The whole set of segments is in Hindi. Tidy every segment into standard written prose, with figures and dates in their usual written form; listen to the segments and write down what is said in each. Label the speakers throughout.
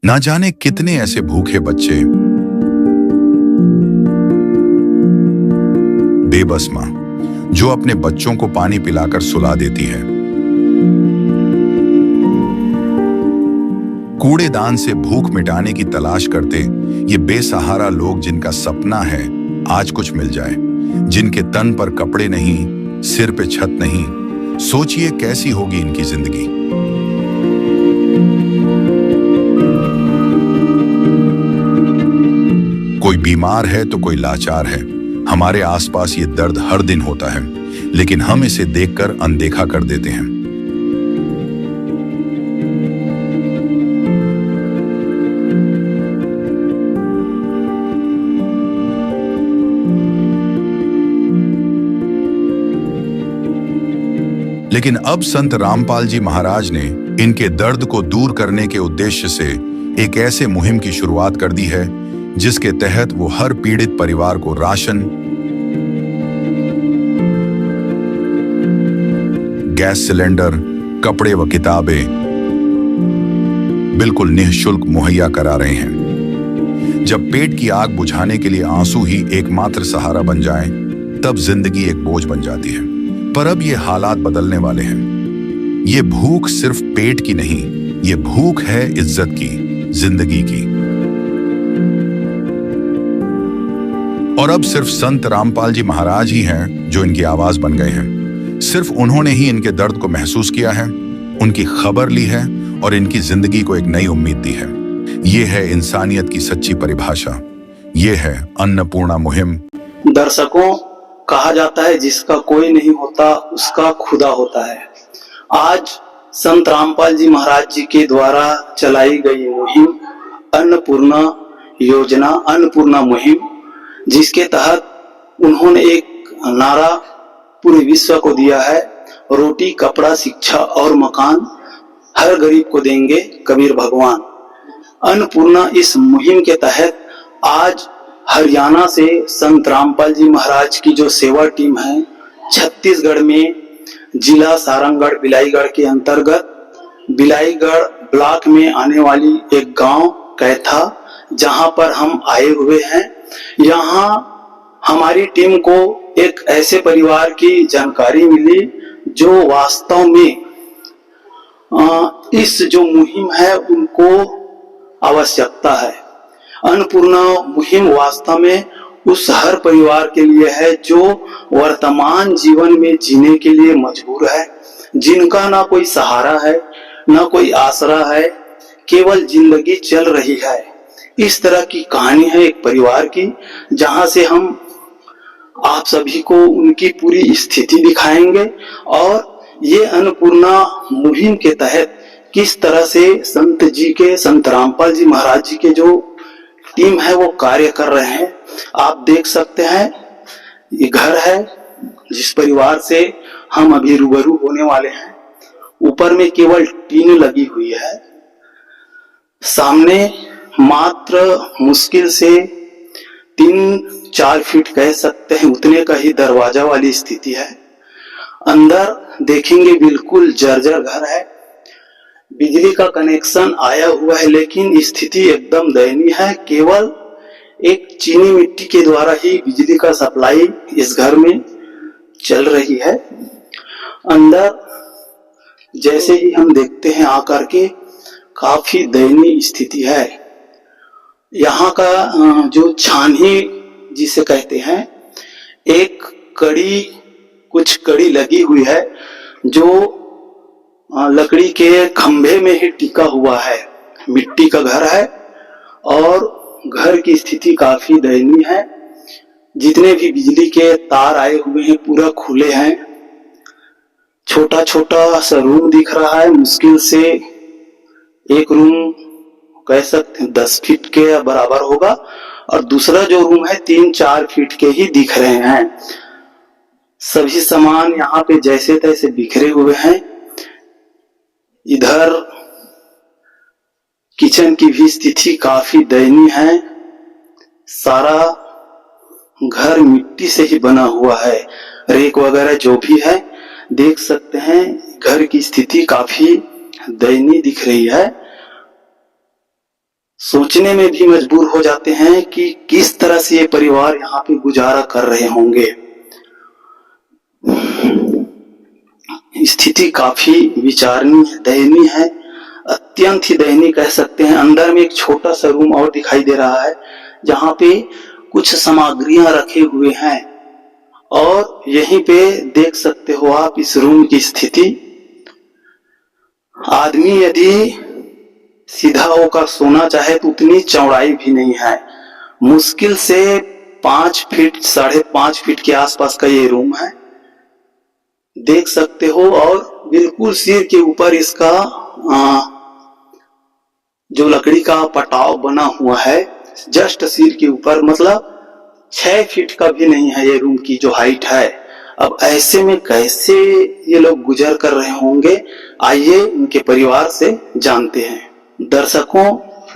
Speaker 1: ना जाने कितने ऐसे भूखे बच्चे, बेबस मां जो अपने बच्चों को पानी पिलाकर सुला देती है। कूड़ेदान से भूख मिटाने की तलाश करते ये बेसहारा लोग जिनका सपना है आज कुछ मिल जाए, जिनके तन पर कपड़े नहीं, सिर पे छत नहीं। सोचिए कैसी होगी इनकी जिंदगी। कोई बीमार है तो कोई लाचार है। हमारे आसपास ये दर्द हर दिन होता है, लेकिन हम इसे देखकर अनदेखा कर देते हैं। लेकिन अब संत रामपाल जी महाराज ने इनके दर्द को दूर करने के उद्देश्य से एक ऐसे मुहिम की शुरुआत कर दी है जिसके तहत वो हर पीड़ित परिवार को राशन, गैस सिलेंडर, कपड़े व किताबें बिल्कुल निःशुल्क मुहैया करा रहे हैं। जब पेट की आग बुझाने के लिए आंसू ही एकमात्र सहारा बन जाएं, तब जिंदगी एक बोझ बन जाती है। पर अब ये हालात बदलने वाले हैं। ये भूख सिर्फ पेट की नहीं, ये भूख है इज्जत की, जिंदगी की। और अब सिर्फ संत रामपाल जी महाराज ही हैं जो इनकी आवाज बन गए हैं। सिर्फ उन्होंने ही इनके दर्द को महसूस किया है, उनकी खबर ली है और इनकी जिंदगी को एक नई उम्मीद दी है। ये है इंसानियत की सच्ची परिभाषा। ये है अन्नपूर्णा मुहिम।
Speaker 2: दर्शकों, कहा जाता है जिसका कोई नहीं होता उसका खुदा होता है। आज संत रामपाल जी महाराज जी के द्वारा चलाई गई मुहिम अन्नपूर्णा योजना, अन्नपूर्णा मुहिम, जिसके तहत उन्होंने एक नारा पूरे विश्व को दिया है, रोटी, कपड़ा, शिक्षा और मकान हर गरीब को देंगे कबीर भगवान। अन्नपूर्णा इस मुहिम के तहत आज हरियाणा से संत रामपाल जी महाराज की जो सेवा टीम है, छत्तीसगढ़ में जिला सारंगगढ़ बिलाईगढ़ के अंतर्गत बिलाईगढ़ ब्लॉक में आने वाली एक गांव कैथा, जहां पर हम आए हुए हैं। यहां हमारी टीम को एक ऐसे परिवार की जानकारी मिली जो वास्तव में इस जो मुहिम है उनको आवश्यकता है। अन्नपूर्णा मुहिम वास्तव में उस हर परिवार के लिए है जो वर्तमान जीवन में जीने के लिए मजबूर है, जिनका ना कोई सहारा है, ना कोई आसरा है, केवल जिंदगी चल रही है। इस तरह की कहानी है एक परिवार की, जहां से हम आप सभी को उनकी पूरी स्थिति दिखाएंगे और ये अन्नपूर्णा मुहिम के तहत किस तरह से संत रामपाल जी महाराज जी के जो टीम है वो कार्य कर रहे हैं। आप देख सकते हैं ये घर है जिस परिवार से हम अभी रूबरू होने वाले हैं। ऊपर में केवल टीन लगी हुई है। सामने मात्र मुश्किल से 3-4 फीट कह सकते हैं उतने का ही दरवाजा वाली स्थिति है। अंदर देखेंगे बिल्कुल जर्जर घर है। बिजली का कनेक्शन आया हुआ है, लेकिन स्थिति एकदम दयनीय है। केवल एक चीनी मिट्टी के द्वारा ही बिजली का सप्लाई इस घर में चल रही है। अंदर जैसे ही हम देखते हैं आकर के, काफी दयनीय स्थिति है। यहाँ का जो छानही जिसे कहते हैं, एक कड़ी, कुछ कड़ी लगी हुई है जो लकड़ी के खंभे में ही टिका हुआ है। मिट्टी का घर है और घर की स्थिति काफी दयनीय है। जितने भी बिजली के तार आए हुए हैं पूरा खुले हैं। छोटा छोटा सा रूम दिख रहा है, मुश्किल से एक रूम कह सकते हैं 10 फीट के बराबर होगा और दूसरा जो रूम है 3-4 फीट के ही दिख रहे हैं। सभी सामान यहाँ पे जैसे तैसे बिखरे हुए हैं। इधर किचन की भी स्थिति काफी दयनीय है। सारा घर मिट्टी से ही बना हुआ है। रेक वगैरह जो भी है देख सकते हैं, घर की स्थिति काफी दयनीय दिख रही है। सोचने में भी मजबूर हो जाते हैं कि किस तरह से ये परिवार यहाँ पे गुजारा कर रहे होंगे। स्थिति काफी विचारणीय दयनीय है, अत्यंत ही दयनीय कह सकते हैं। अंदर में एक छोटा सा रूम और दिखाई दे रहा है जहाँ पे कुछ सामग्रियां रखे हुए हैं और यहीं पे देख सकते हो आप इस रूम की स्थिति। आदमी यदि सीधा होकर सोना चाहे तो उतनी चौड़ाई भी नहीं है, मुश्किल से 5 फीट 5.5 फीट के आसपास का ये रूम है, देख सकते हो। और बिल्कुल सिर के ऊपर इसका जो लकड़ी का पटाव बना हुआ है जस्ट सिर के ऊपर, मतलब 6 फीट का भी नहीं है ये रूम की जो हाइट है। अब ऐसे में कैसे ये लोग गुजर कर रहे होंगे, आइए उनके परिवार से जानते हैं। दर्शकों,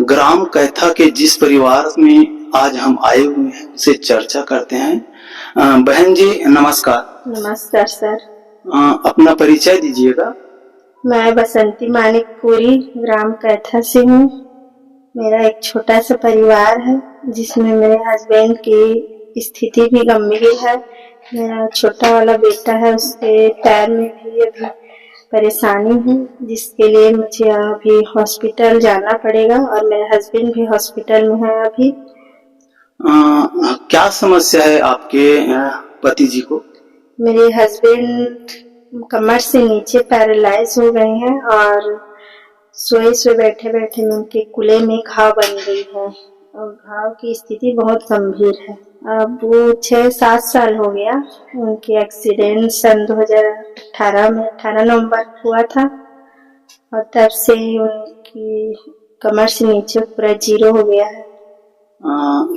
Speaker 2: ग्राम कैथा के जिस परिवार में आज हम आए हुए हैं उससे चर्चा करते हैं। बहन जी नमस्कार।
Speaker 3: नमस्कार सर।
Speaker 2: अपना परिचय दीजिएगा।
Speaker 3: मैं बसंती मानिकपुरी ग्राम कैथा से हूँ। मेरा एक छोटा सा परिवार है जिसमें मेरे हस्बैंड की स्थिति भी गंभीर है। मेरा छोटा वाला बेटा है, उसके पैर में भी अभी परेशानी है जिसके लिए मुझे अभी हॉस्पिटल जाना पड़ेगा और मेरे हस्बैंड भी हॉस्पिटल में है अभी।
Speaker 2: क्या समस्या है आपके पति जी को?
Speaker 3: मेरे हस्बैंड कमर से नीचे पैरालाइज हो गए हैं और सोए बैठे बैठे में उनके कूल्हे में घाव बन गई है और घाव की स्थिति बहुत गंभीर है। अब वो 6-7 साल हो गया। उनके एक्सीडेंट सन 2018 में 18 नवंबर हुआ था और तब से उनकी कमर से नीचे पूरा जीरो हो गया है।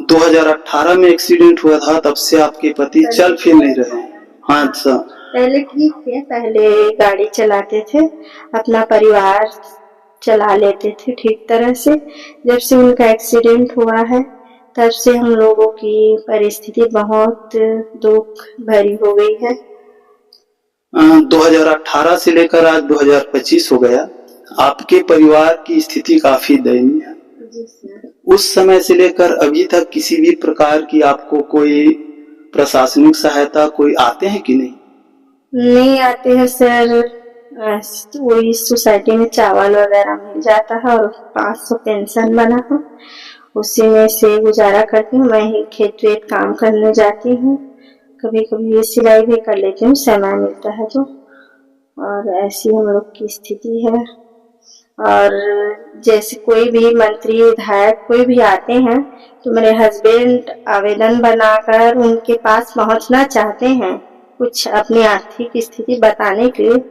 Speaker 2: 2018 में एक्सीडेंट हुआ था, तब से आपके पति चल फिर नहीं रहे? हाँ सर।
Speaker 3: पहले ठीक थे, पहले गाड़ी चलाते थे, अपना परिवार चला लेते थे ठीक तरह से। जब से उनका एक्सीडेंट हुआ है तब से हम लोगों की परिस्थिति बहुत दुख भरी हो गई है।
Speaker 2: 2018 से लेकर आज 2025 हो गया, आपके परिवार की स्थिति काफी दयनीय है।
Speaker 3: जी सर।
Speaker 2: उस समय से लेकर अभी तक किसी भी प्रकार की आपको कोई प्रशासनिक सहायता कोई आते हैं कि नहीं?
Speaker 3: नहीं आते हैं सर। वही सोसाइटी में चावल वगैरह मिल जाता है और 500 पेंशन बना है, उसी में से गुजारा करती हूँ। मैं ही खेत वेत काम करने जाती हूँ, कभी कभी सिलाई भी कर लेती हूँ समय मिलता है तो। और ऐसी हम लोग की स्थिति है। और जैसे कोई भी मंत्री विधायक कोई भी आते हैं तो मेरे हस्बैंड आवेदन बनाकर उनके पास पहुंचना चाहते हैं कुछ अपनी आर्थिक स्थिति बताने के लिए,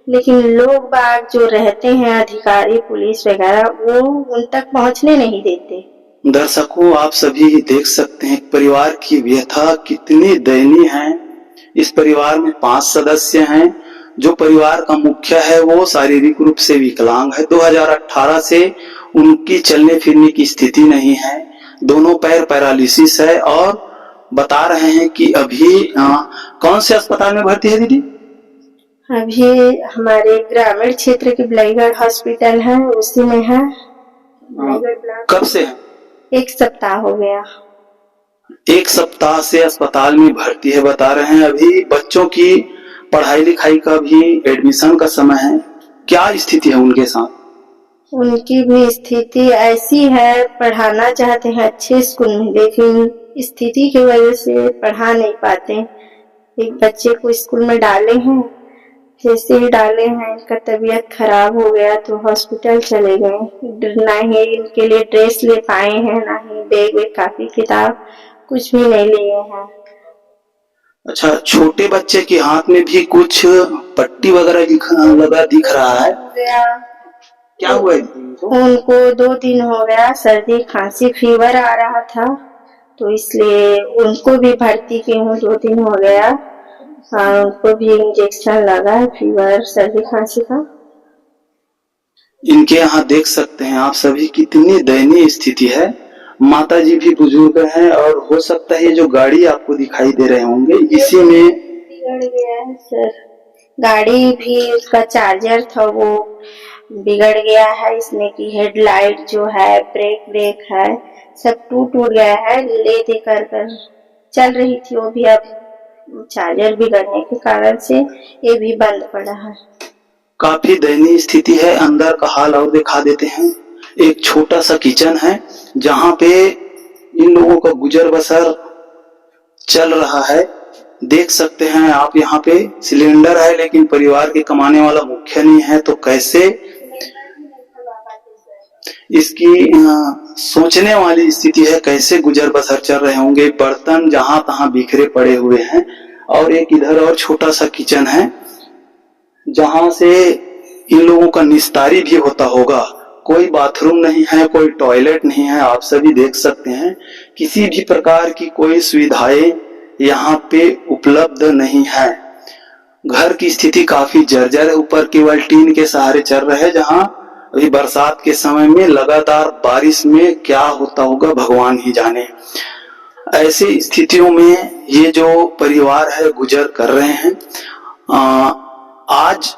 Speaker 3: लेकिन लोग बाग जो रहते हैं अधिकारी पुलिस वगैरह वो उन तक पहुंचने नहीं देते।
Speaker 2: दर्शकों, आप सभी देख सकते हैं परिवार की व्यथा कितनी दयनीय है। इस परिवार में 5 सदस्य हैं। जो परिवार का मुखिया है वो शारीरिक रूप से विकलांग है। 2018 से उनकी चलने फिरने की स्थिति नहीं है, दोनों पैर पैरालिसिस है और बता रहे हैं कि अभी कौन से अस्पताल में भर्ती है दीदी?
Speaker 3: अभी हमारे ग्रामीण क्षेत्र के बलाईगढ़ हॉस्पिटल है, उसी में है।
Speaker 2: कब से है?
Speaker 3: 1 सप्ताह हो गया।
Speaker 2: 1 सप्ताह से अस्पताल में भर्ती है बता रहे हैं। अभी बच्चों की पढ़ाई लिखाई का भी एडमिशन का समय है, क्या स्थिति है उनके साथ?
Speaker 3: उनकी भी स्थिति ऐसी है, पढ़ाना चाहते हैं अच्छे स्कूल में लेकिन स्थिति की वजह से पढ़ा नहीं पाते। एक बच्चे को स्कूल में डाले हैं, जैसे ही डाले हैं इनका तबीयत खराब हो गया तो हॉस्पिटल चले गए। ना ही इनके लिए ड्रेस ले पाए हैं, ना ही बैग में कापी किताब कुछ भी नहीं लिए हैं।
Speaker 2: अच्छा, छोटे बच्चे के हाथ में भी कुछ पट्टी वगैरह दिख रहा है, क्या हुआ है
Speaker 3: उनको? 2 दिन हो गया सर्दी खांसी फीवर आ रहा था तो इसलिए उनको भी भर्ती की हूँ। 2 दिन हो गया। हाँ, उनको भी इंजेक्शन लगा है फीवर सर्दी खांसी का।
Speaker 2: इनके यहाँ देख सकते हैं आप सभी कितनी दयनीय स्थिति है। माता जी भी बुजुर्ग हैं और हो सकता है ये जो गाड़ी आपको दिखाई दे रहे होंगे इसी में
Speaker 3: बिगड़ गया है सर। गाड़ी भी उसका चार्जर था वो बिगड़ गया है। इसमें की हेडलाइट जो है, ब्रेक है, सब टूट गया है। ले दे कर चल रही थी वो भी, अब चार्जर बिगड़ने के कारण से ये भी बंद पड़ा है।
Speaker 2: काफी दयनीय स्थिति है। अंदर का हाल और दिखा देते हैं। एक छोटा सा किचन है जहां पे इन लोगों का गुजर बसर चल रहा है। देख सकते हैं आप, यहाँ पे सिलेंडर है लेकिन परिवार के कमाने वाला मुखिया नहीं है, तो कैसे इसकी सोचने वाली स्थिति है। कैसे गुजर बसर चल रहे होंगे। बर्तन जहां तहां बिखरे पड़े हुए हैं और एक इधर और छोटा सा किचन है जहां से इन लोगों का निस्तारी भी होता होगा। कोई बाथरूम नहीं है, कोई टॉयलेट नहीं है। आप सभी देख सकते हैं किसी भी प्रकार की कोई सुविधाएं यहाँ पे उपलब्ध नहीं है। घर की स्थिति काफी जर्जर है। ऊपर केवल टीन के सहारे चल रहे हैं, जहां अभी बरसात के समय में लगातार बारिश में क्या होता होगा भगवान ही जाने। ऐसी स्थितियों में ये जो परिवार है गुजर कर रहे हैं। आज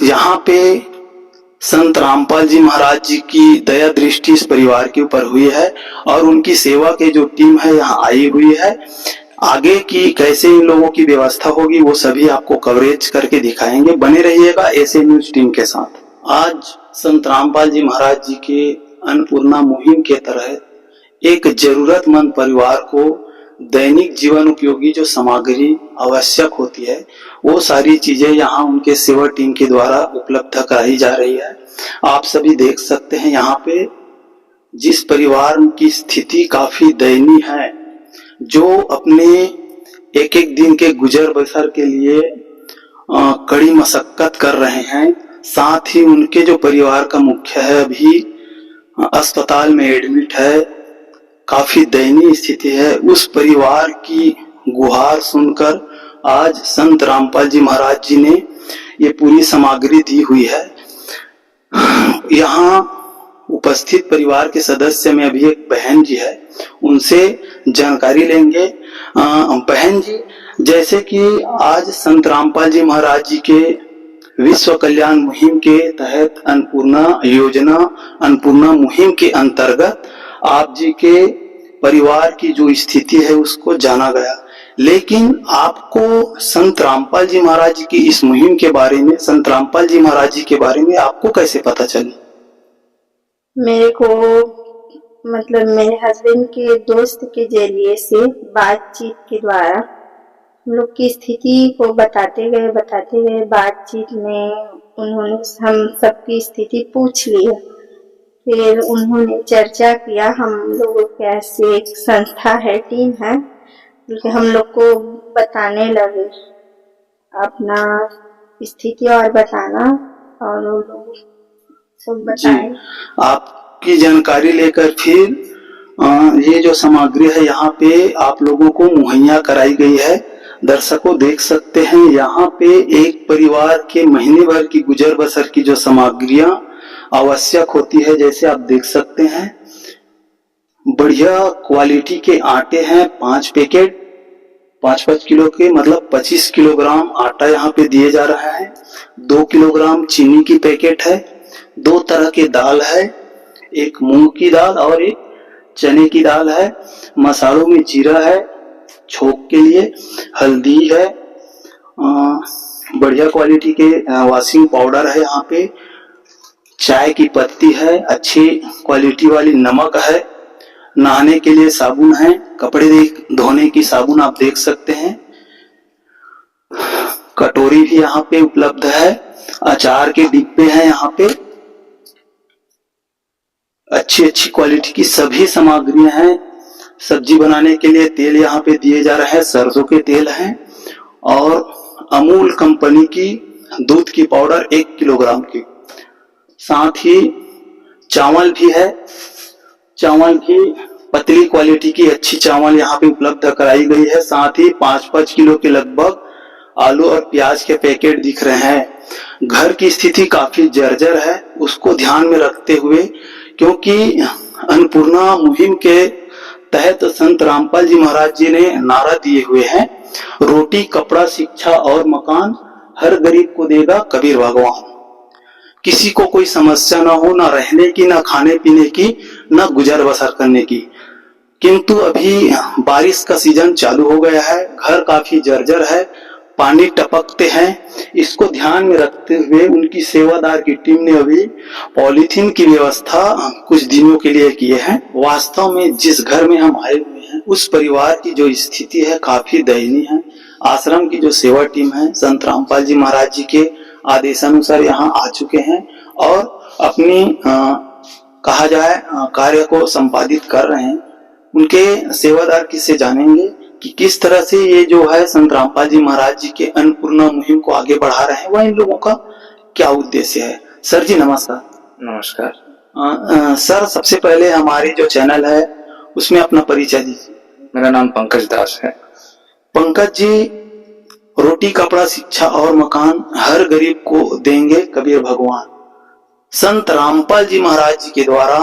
Speaker 2: यहाँ पे संत रामपाल जी महाराज जी की दया दृष्टि इस परिवार के ऊपर हुई है और उनकी सेवा के जो टीम है यहाँ आई हुई है। आगे की कैसे इन लोगों की व्यवस्था होगी वो सभी आपको कवरेज करके दिखाएंगे। बने रहिएगा ऐसे न्यूज टीम के साथ। आज संत रामपाल जी महाराज जी के अन्नपूर्णा मुहिम के तहत एक जरूरतमंद परिवार को दैनिक जीवन उपयोगी जो सामग्री आवश्यक होती है वो सारी चीजें यहाँ उनके सेवा टीम के द्वारा उपलब्ध कराई जा रही है। आप सभी देख सकते हैं यहाँ पे जिस परिवार की स्थिति काफी दयनीय है, जो अपने एक एक दिन के गुजर बसर के लिए कड़ी मशक्कत कर रहे हैं। साथ ही उनके जो परिवार का मुखिया है अभी अस्पताल में एडमिट है। काफी दयनीय स्थिति है। उस परिवार की गुहार सुनकर आज संत रामपाल जी महाराज जी ने ये पूरी सामग्री दी हुई है। यहाँ उपस्थित परिवार के सदस्य में अभी एक बहन जी है, उनसे जानकारी लेंगे। बहन जी, जैसे कि आज संत रामपाल जी महाराज जी के विश्व कल्याण मुहिम के तहत अन्नपूर्णा योजना, अन्नपूर्णा मुहिम के अंतर्गत आप जी के परिवार की जो स्थिति है उसको जाना गया, लेकिन आपको संत रामपाल जी महाराज जी की इस मुहिम के बारे में, संत रामपाल जी महाराज जी के बारे में आपको कैसे पता चली?
Speaker 3: मेरे को मतलब मेरे हस्बैंड के दोस्त के जरिए से बातचीत के द्वारा हम लोग की स्थिति को बताते गए। बातचीत में उन्होंने हम सबकी स्थिति पूछ ली है। फिर उन्होंने चर्चा किया। हम लोगों के ऐसे एक संस्था है, टीम है, जो हम लोग को बताने लगे अपना स्थिति और बताना, और वो लोग सब बताए।
Speaker 2: आपकी जानकारी लेकर फिर ये जो सामग्री है यहाँ पे आप लोगों को मुहैया कराई गई है। दर्शकों देख सकते हैं यहाँ पे एक परिवार के महीने भर की गुजर बसर की जो सामग्रियां आवश्यक होती है, जैसे आप देख सकते हैं बढ़िया क्वालिटी के आटे हैं। 5 पैकेट 5-5 किलो के, मतलब 25 किलोग्राम आटा यहाँ पे दिए जा रहा है। 2 किलोग्राम चीनी की पैकेट है। 2 तरह के दाल है, एक मूंग की दाल और एक चने की दाल है। मसालों में जीरा है छोंक के लिए, हल्दी है, बढ़िया क्वालिटी के वॉशिंग पाउडर है यहाँ पे, चाय की पत्ती है, अच्छी क्वालिटी वाली नमक है, नहाने के लिए साबुन है, कपड़े धोने की साबुन आप देख सकते हैं, कटोरी भी यहाँ पे उपलब्ध है, अचार के डिब्बे हैं यहाँ पे, अच्छी क्वालिटी की सभी सामग्रियां हैं। सब्जी बनाने के लिए तेल यहाँ पे दिए जा रहे हैं, सरसों के तेल हैं, और अमूल कंपनी की दूध की पाउडर 1 किलोग्राम की। साथ ही चावल भी है, चावल की पतली क्वालिटी की अच्छी चावल यहाँ पे उपलब्ध कराई गई है। साथ ही 5-5 किलो के लगभग आलू और प्याज के पैकेट दिख रहे हैं। घर की स्थिति काफी जर्जर है, उसको ध्यान में रखते हुए, क्योंकि अन्नपूर्णा मुहिम के तहत संत रामपाल जी महाराज जी ने नारा दिए हुए हैं, रोटी कपड़ा शिक्षा और मकान हर गरीब को देगा कबीर भगवान। किसी को कोई समस्या ना हो, ना रहने की, ना खाने पीने की, ना गुजर बसर करने की। किंतु अभी बारिश का सीजन चालू हो गया है, घर काफी जर्जर है, पानी टपकते हैं। इसको ध्यान में रखते हुए उनकी सेवादार की टीम ने अभी पॉलीथीन की व्यवस्था कुछ दिनों के लिए किए हैं। वास्तव में जिस घर में हम आए हुए हैं उस परिवार की जो स्थिति है काफी दयनीय है। आश्रम की जो सेवा टीम है संत रामपाल जी महाराज जी के आदेशानुसार यहाँ आ चुके हैं और अपनी कहा जाए कार्य को संपादित कर रहे हैं। उनके सेवादार किससे जानेंगे कि किस तरह से ये जो है संत रामपाल जी महाराज जी के अन्नपूर्णा मुहिम को आगे बढ़ा रहे हैं, वह इन लोगों का क्या उद्देश्य है। सर जी नमस्कार।
Speaker 4: नमस्कार।
Speaker 2: सर सबसे पहले हमारी जो चैनल है उसमें अपना परिचय दीजिए।
Speaker 4: मेरा नाम पंकज दास है।
Speaker 2: पंकज जी, रोटी कपड़ा शिक्षा और मकान हर गरीब को देंगे कबीर भगवान। संत रामपाल जी महाराज जी के द्वारा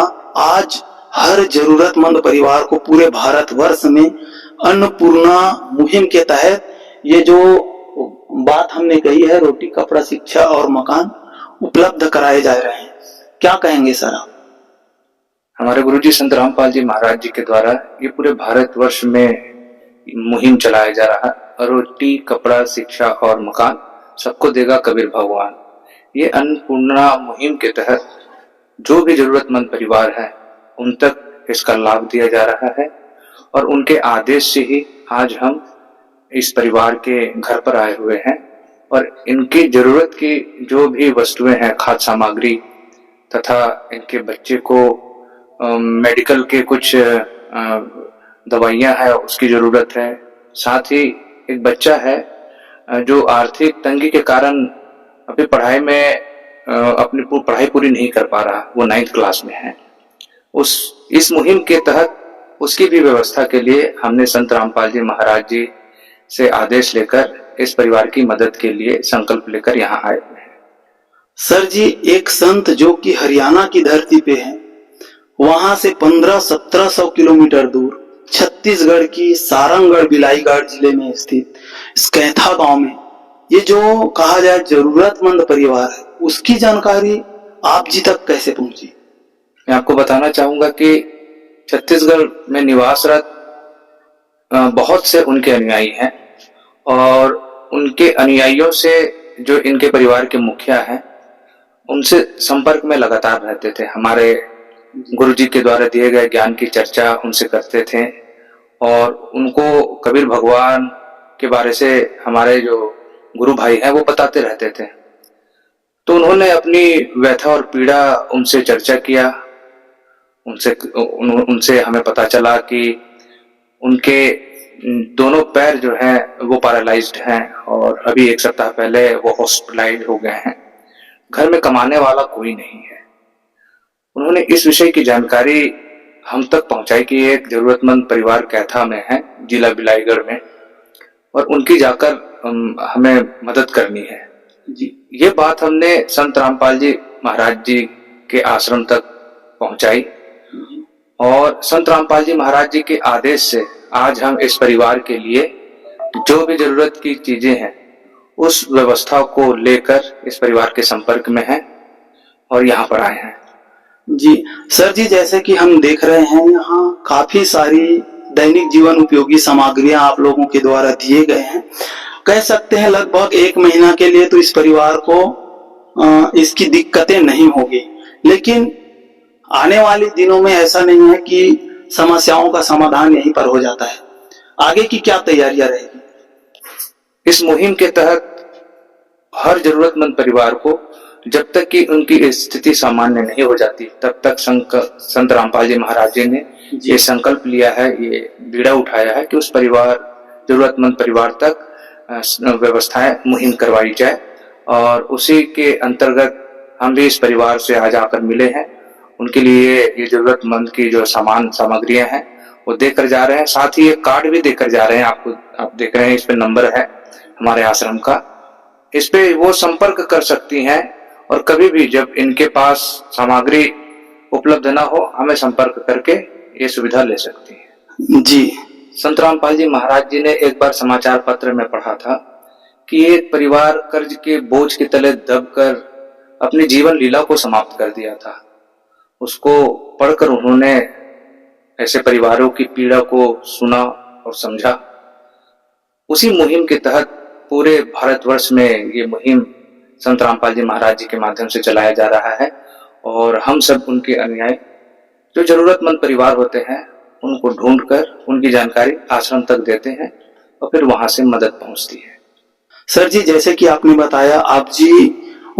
Speaker 2: आज हर जरूरतमंद परिवार को पूरे भारतवर्ष में अन्नपूर्णा मुहिम के तहत ये जो बात हमने कही है, रोटी कपड़ा शिक्षा और मकान उपलब्ध कराए जा रहे हैं। क्या कहेंगे सर आप?
Speaker 4: हमारे गुरुजी संत रामपाल जी महाराज जी के द्वारा ये पूरे भारतवर्ष में मुहिम चलाया जा रहा है। रोटी कपड़ा शिक्षा और मकान सबको देगा कबीर भगवान। ये अन्नपूर्णा मुहिम के तहत जो भी जरूरतमंद परिवार है उन तक इसका लाभ दिया जा रहा है और उनके आदेश से ही आज हम इस परिवार के घर पर आए हुए हैं और इनकी जरूरत की जो भी वस्तुएं हैं, खाद्य सामग्री तथा इनके बच्चे को मेडिकल के कुछ दवाइयां हैं उसकी जरूरत है। साथ ही एक बच्चा है जो आर्थिक तंगी के कारण अपनी पढ़ाई में अपनी पढ़ाई पूरी नहीं कर पा रहा, वो 9th क्लास में है। इस मुहिम के तहत उसकी भी व्यवस्था के लिए हमने संत रामपाल जी महाराज जी से आदेश लेकर इस परिवार की मदद के लिए संकल्प लेकर यहाँ आए हुए हैं।
Speaker 2: सर जी, एक संत जो कि हरियाणा की धरती पे है, वहां से 1500-1700 किलोमीटर दूर छत्तीसगढ़ की सारंगगढ़ बिलाईगढ़ जिले में स्थित स्कैथा गांव में ये जो कहा जाए जरूरतमंद परिवार है, उसकी जानकारी आप जी तक कैसे पहुंची?
Speaker 4: मैं आपको बताना चाहूंगा कि छत्तीसगढ़ में निवासरत बहुत से उनके अनुयायी हैं और उनके अनुयायियों से जो इनके परिवार के मुखिया हैं उनसे संपर्क में लगातार रहते थे। हमारे गुरुजी के द्वारा दिए गए ज्ञान की चर्चा उनसे करते थे और उनको कबीर भगवान के बारे से हमारे जो गुरु भाई हैं वो बताते रहते थे। तो उन्होंने अपनी व्यथा और पीड़ा उनसे चर्चा किया। उनसे हमें पता चला कि उनके दोनों पैर जो हैं वो पैरालाइज्ड हैं और अभी 1 सप्ताह पहले वो हॉस्पिटलाइज हो गए हैं। घर में कमाने वाला कोई नहीं है। उन्होंने इस विषय की जानकारी हम तक पहुंचाई कि एक जरूरतमंद परिवार कैथा में है, जिला बिलाईगढ़ में, और उनकी जाकर हमें मदद करनी है जी। ये बात हमने संत रामपाल जी महाराज जी के आश्रम तक पहुंचाई और संत रामपाल जी महाराज जी के आदेश से आज हम इस परिवार के लिए जो भी जरूरत की चीजें हैं उस व्यवस्था को लेकर इस परिवार के संपर्क में हैं और यहाँ पर आए हैं
Speaker 2: जी। सर जी, जैसे कि हम देख रहे हैं यहाँ काफी सारी दैनिक जीवन उपयोगी सामग्रियां आप लोगों के द्वारा दिए गए हैं। कह सकते हैं लगभग 1 महीना के लिए तो इस परिवार को इसकी दिक्कतें नहीं होगी, लेकिन आने वाले दिनों में ऐसा नहीं है कि समस्याओं का समाधान यहीं पर हो जाता है। आगे की क्या तैयारियां रहेगी?
Speaker 4: इस मुहिम के तहत हर जरूरतमंद परिवार को जब तक कि उनकी स्थिति सामान्य नहीं हो जाती तब तक संत रामपाल जी महाराज जी ने ये संकल्प लिया है, ये बीड़ा उठाया है कि उस जरूरतमंद परिवार तक व्यवस्थाएं मुहिम करवाई जाए और उसी के अंतर्गत हम भी इस परिवार से आज आकर मिले हैं। उनके लिए ये जरूरतमंद की जो सामग्रियां हैं वो देकर जा रहे हैं। साथ ही एक कार्ड भी देकर जा रहे हैं। आप देख रहे हैं, इस पे नंबर है हमारे आश्रम का, इस पे वो संपर्क कर सकती हैं और कभी भी जब इनके पास सामग्री उपलब्ध ना हो हमें संपर्क करके ये सुविधा ले सकती है
Speaker 2: जी।
Speaker 4: संत रामपाल जी महाराज जी ने एक बार समाचार पत्र में पढ़ा था कि एक परिवार कर्ज के बोझ के तले दबकर अपनी जीवन लीला को समाप्त कर दिया था। उसको पढ़कर उन्होंने ऐसे परिवारों की पीड़ा को सुना और समझा। उसी मुहिम के तहत पूरे भारतवर्ष में ये मुहिम संत रामपाल जी महाराज जी के माध्यम से चलाया जा रहा है और हम सब उनके अनुयायी जो जरूरतमंद परिवार होते हैं उनको ढूंढकर उनकी जानकारी आश्रम तक देते हैं और फिर वहां से मदद पहुंचती है।
Speaker 2: सर जी, जैसे कि आपने बताया, आप जी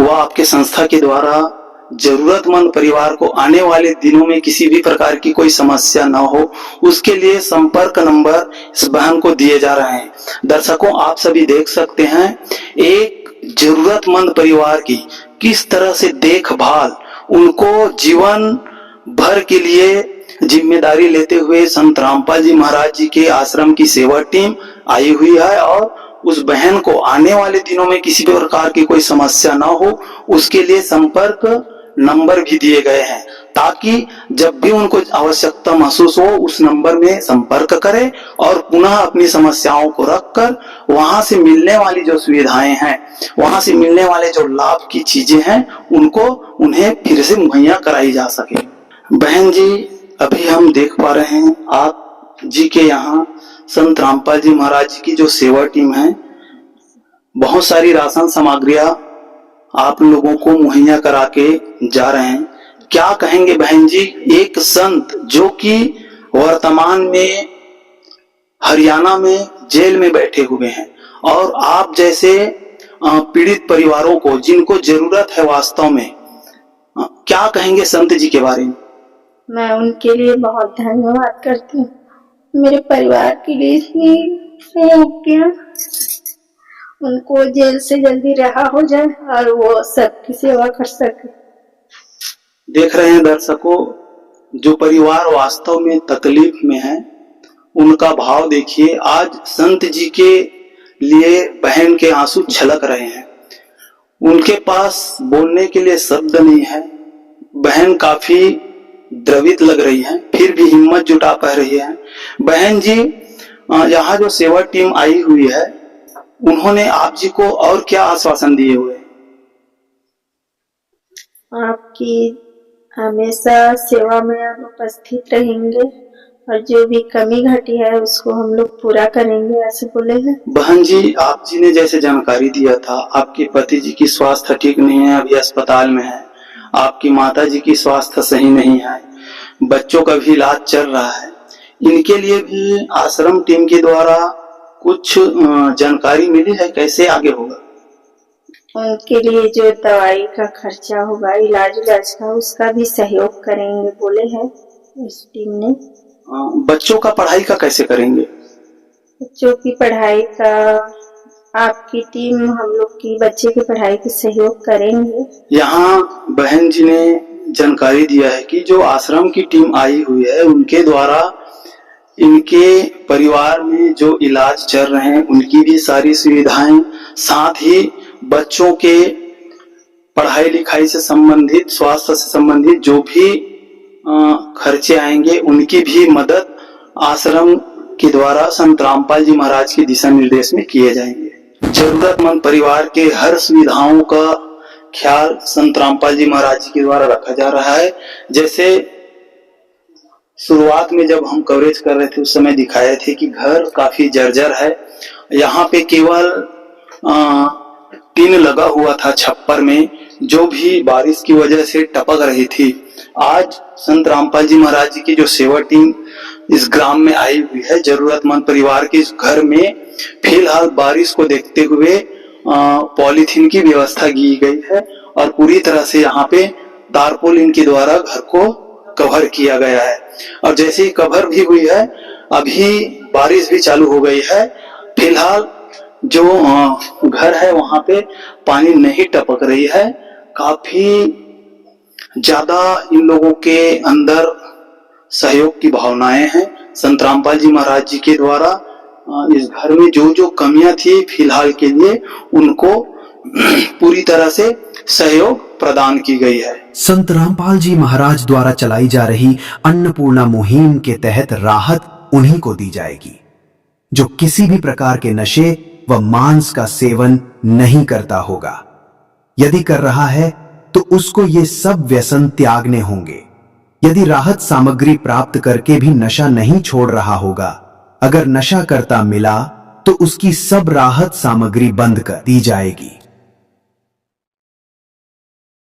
Speaker 2: व आपके संस्था के द्वारा जरूरतमंद परिवार को आने वाले दिनों में किसी भी प्रकार की कोई समस्या ना हो, उसके लिए संपर्क नंबर इस बहन को दिए जा रहे हैं। दर्शकों, आप सभी देख सकते हैं एक जरूरतमंद परिवार की किस तरह से देखभाल, उनको जीवन भर के लिए जिम्मेदारी लेते हुए संत रामपाल जी महाराज जी के आश्रम की सेवा टीम आई हुई है और उस बहन को आने वाले दिनों में किसी भी प्रकार की कोई समस्या ना हो, उसके लिए संपर्क नंबर भी दिए गए हैं ताकि जब भी उनको आवश्यकता महसूस हो उस नंबर में संपर्क करें और पुनः अपनी समस्याओं को रखकर वहां से मिलने वाली जो सुविधाएं हैं, वहां से मिलने वाले जो लाभ की चीजें हैं, उनको उन्हें फिर से मुहैया कराई जा सके। बहन जी, अभी हम देख पा रहे हैं आप जी के यहाँ संत रामपाल जी महाराज जी की जो सेवा टीम है, बहुत सारी राशन सामग्रियां आप लोगों को मुहैया करा के जा रहे हैं। क्या कहेंगे बहन जी, एक संत जो कि वर्तमान में हरियाणा में जेल में बैठे हुए हैं और आप जैसे पीड़ित परिवारों को जिनको जरूरत है वास्तव में, क्या कहेंगे संत जी के बारे में?
Speaker 3: मैं उनके लिए बहुत धन्यवाद करती हूँ, मेरे परिवार के लिए इतनी सहयोग किया। उनको जेल से जल्दी रिहा हो जाए और वो सबकी सेवा कर सके।
Speaker 2: देख रहे हैं दर्शकों, जो परिवार वास्तव में तकलीफ में है उनका भाव देखिए। आज संत जी के लिए बहन के आंसू छलक रहे हैं, उनके पास बोलने के लिए शब्द नहीं है। बहन काफी द्रवित लग रही है, फिर भी हिम्मत जुटा पा रही है। बहन जी, यहाँ जो सेवा टीम आई हुई है उन्होंने आप जी को और क्या आश्वासन दिए हुए?
Speaker 3: आपकी हमेशा सेवा में हम उपस्थित रहेंगे और जो भी कमी घटी है उसको हम लोग पूरा करेंगे, ऐसे बोले हैं।
Speaker 2: बहन जी, आप जी ने जैसे जानकारी दिया था, आपके पति जी की स्वास्थ्य ठीक नहीं है, अभी अस्पताल में है। आपकी माता जी की स्वास्थ्य सही नहीं है, बच्चों का भी इलाज चल रहा है। इनके लिए भी आश्रम टीम के द्वारा कुछ जानकारी मिली है, कैसे आगे होगा?
Speaker 3: उनके लिए जो दवाई का खर्चा होगा, इलाज का, उसका भी सहयोग करेंगे बोले हैं इस टीम ने।
Speaker 2: बच्चों का पढ़ाई का कैसे करेंगे?
Speaker 3: बच्चों की पढ़ाई का आपकी टीम हम लोग की बच्चे की पढ़ाई की सहयोग करेंगे।
Speaker 2: यहाँ बहन जी ने जानकारी दिया है कि जो आश्रम की टीम आई हुई है उनके द्वारा इनके परिवार में जो इलाज चल रहे हैं उनकी भी सारी सुविधाएं, साथ ही बच्चों के पढ़ाई लिखाई से संबंधित, स्वास्थ्य से संबंधित जो भी खर्चे आएंगे उनकी भी मदद आश्रम के द्वारा संत रामपाल जी महाराज के दिशा निर्देश में किए जाएंगे। जरूरतमंद परिवार के हर सुविधाओं का ख्याल संत रामपाल जी महाराज जी के द्वारा रखा जा रहा है। जैसे शुरुआत में जब हम कवरेज कर रहे थे उस समय दिखाए थे कि घर काफी जर्जर है। यहाँ पे केवल टीन लगा हुआ था छप्पर में, जो भी बारिश की वजह से टपक रही थी। आज संत रामपाल जी महाराज जी की जो सेवा टीम इस ग्राम में आई हुई है, जरूरतमंद परिवार के इस घर में फिलहाल बारिश को देखते हुए पॉलीथीन की व्यवस्था की गई है और पूरी तरह से यहाँ पे तारपोलिन के द्वारा घर को कवर किया गया है। और जैसे ही कवर भी हुई है, अभी बारिश भी चालू हो गई है। फिलहाल जो घर है वहां पे पानी नहीं टपक रही है। काफी ज्यादा इन लोगों के अंदर सहयोग की भावनाएं हैं। संत रामपाल जी महाराज जी के द्वारा इस घर में जो जो कमियां थी फिलहाल के लिए उनको पूरी तरह से सहयोग प्रदान की गई है।
Speaker 5: संत रामपाल जी महाराज द्वारा चलाई जा रही अन्नपूर्णा मुहिम के तहत राहत उन्हीं को दी जाएगी जो किसी भी प्रकार के नशे व मांस का सेवन नहीं करता होगा। यदि कर रहा है तो उसको ये सब व्यसन त्यागने होंगे। यदि राहत सामग्री प्राप्त करके भी नशा नहीं छोड़ रहा होगा, अगर नशा करता मिला तो उसकी सब राहत सामग्री बंद कर दी जाएगी।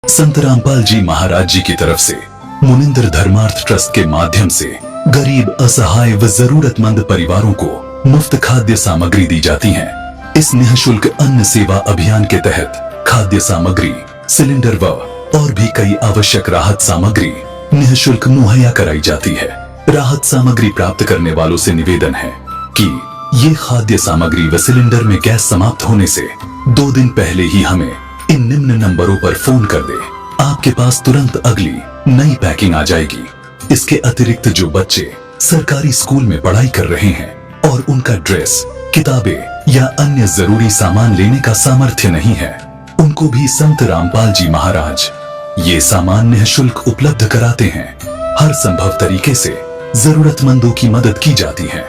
Speaker 6: संत रामपाल जी महाराज जी की तरफ से मुनिंद्र धर्मार्थ ट्रस्ट के माध्यम से गरीब, असहाय व जरूरतमंद परिवारों को मुफ्त खाद्य सामग्री दी जाती है। इस निःशुल्क अन्न सेवा अभियान के तहत खाद्य सामग्री, सिलेंडर व और भी कई आवश्यक राहत सामग्री निःशुल्क मुहैया कराई जाती है। राहत सामग्री प्राप्त करने वालों से निवेदन है कि ये खाद्य सामग्री व सिलेंडर में गैस समाप्त होने से 2 दिन पहले ही हमें इन निम्न नंबरों पर फोन कर दे। आपके पास तुरंत अगली नई पैकिंग आ जाएगी। इसके अतिरिक्त जो बच्चे सरकारी स्कूल में पढ़ाई कर रहे हैं और उनका ड्रेस, किताबें या अन्य जरूरी सामान लेने का सामर्थ्य नहीं है, उनको भी संत रामपाल जी महाराज ये सामान निःशुल्क उपलब्ध कराते हैं। हर संभव तरीके से जरूरतमंदों की मदद की जाती है।